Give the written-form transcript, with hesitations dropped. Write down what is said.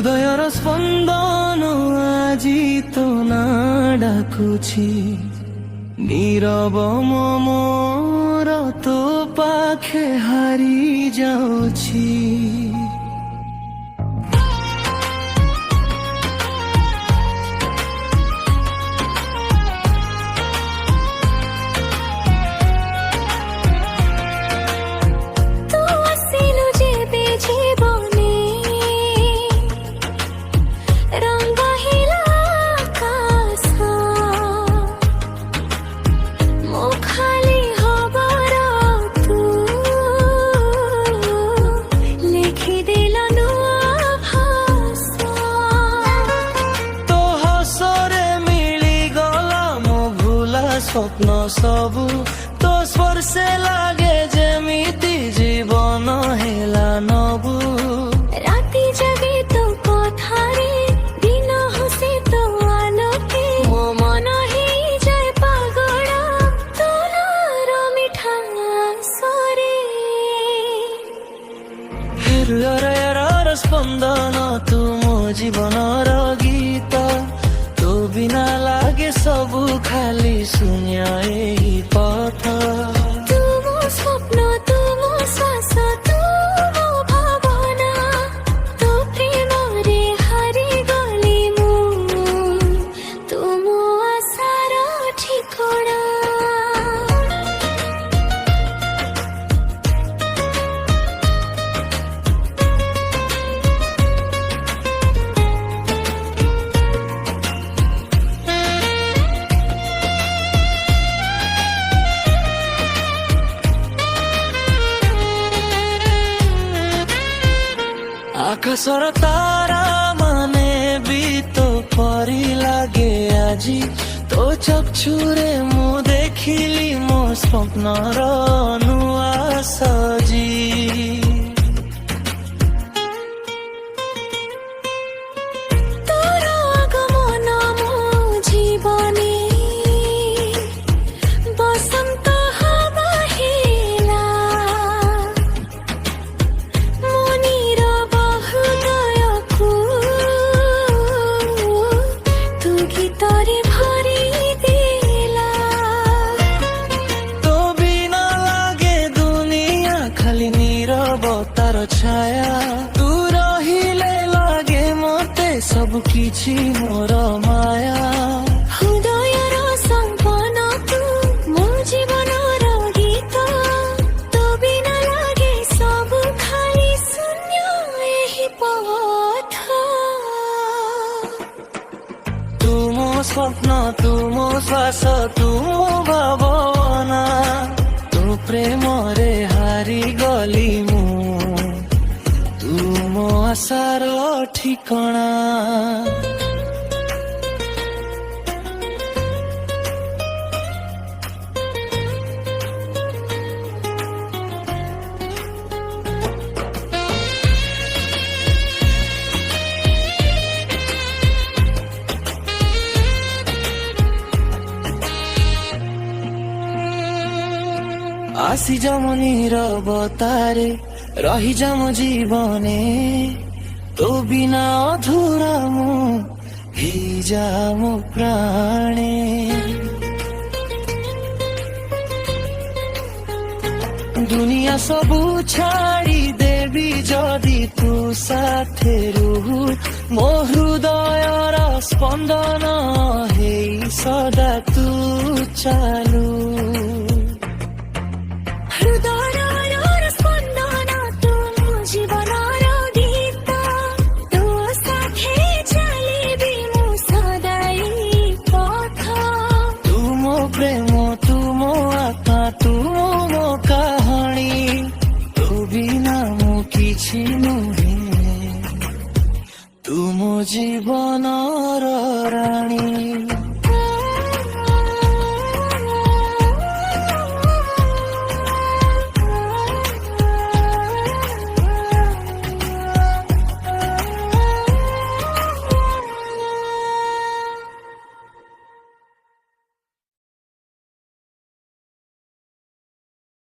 ହୃଦୟର ସ୍ପନ୍ଦନ ଆଜି ତୋ ନାଁ ଡାକୁଛି, ନୀରବ ମୋର ତୋ ପାଖେ ହାରି ଯାଉଛି। স্বপ্ন সবু তো স্পর্শে লাগে যেমিতি জীবন হেলা নবু। রাতি জাগে তো কথারে, দিন হসে তো আলোকে, মো মন হেই যায় পাগড়া তোর মিঠা সরে। হৃদয়র স্পন্দন তু মো জীবনর গীত, তো বিনা লাগে সবু খালি শূন্য এই পথ। তুম স্বপ্ন তুম শ্বাস তুম ভাবনা, তো প্রেমরে হারি গলি মু, তুম আশার ঠিকনা। আকাশর তারা মানে বি তো পরি লাগে আজি, তো চক্ষুরে মু দেখিলি মো স্বপ্নর নূয়া সজি। তোর আগমন মো জীবনে বসন্ত হাওয়া হেলা, মনির হৃদয়কু তু গীতরে ভরি দেলা। তো বিনা লাগে দুনিয়া খালি নীরবতার ছায়া, তু রহিলে লাগে মতে সবু কিছু মোর মায়া। হৃদয়র সম্পন তু মো জীবনর গীত, তো বিনা লাগে সবু খালি শূন্য এই পথ। তুম স্বপ্ন তুম শ্বাস তুম ভাবনা, তো প্রেমরে হারি গলি মু, তুম আশার ঠিকনা। আসি যাম নীরবতারে, রহি যাম জীবনে, তো বিনা অধুরা মু হেই যাম প্রাণে। দুনিয়া সবু ছাড়ি দেবি যদি তু সাথে রুহু, মো হৃদয়র স্পন্দন হেই সদা তু চালু। হৃদয়র স্পন্দন তুম জীবনর গীত, তো সাথে চালিবি মু সদাই পথ। তুম প্রেম তুম আত্মা তুম কাহানি, তো বিনা মু কিছু নুহে, তুম জীবনর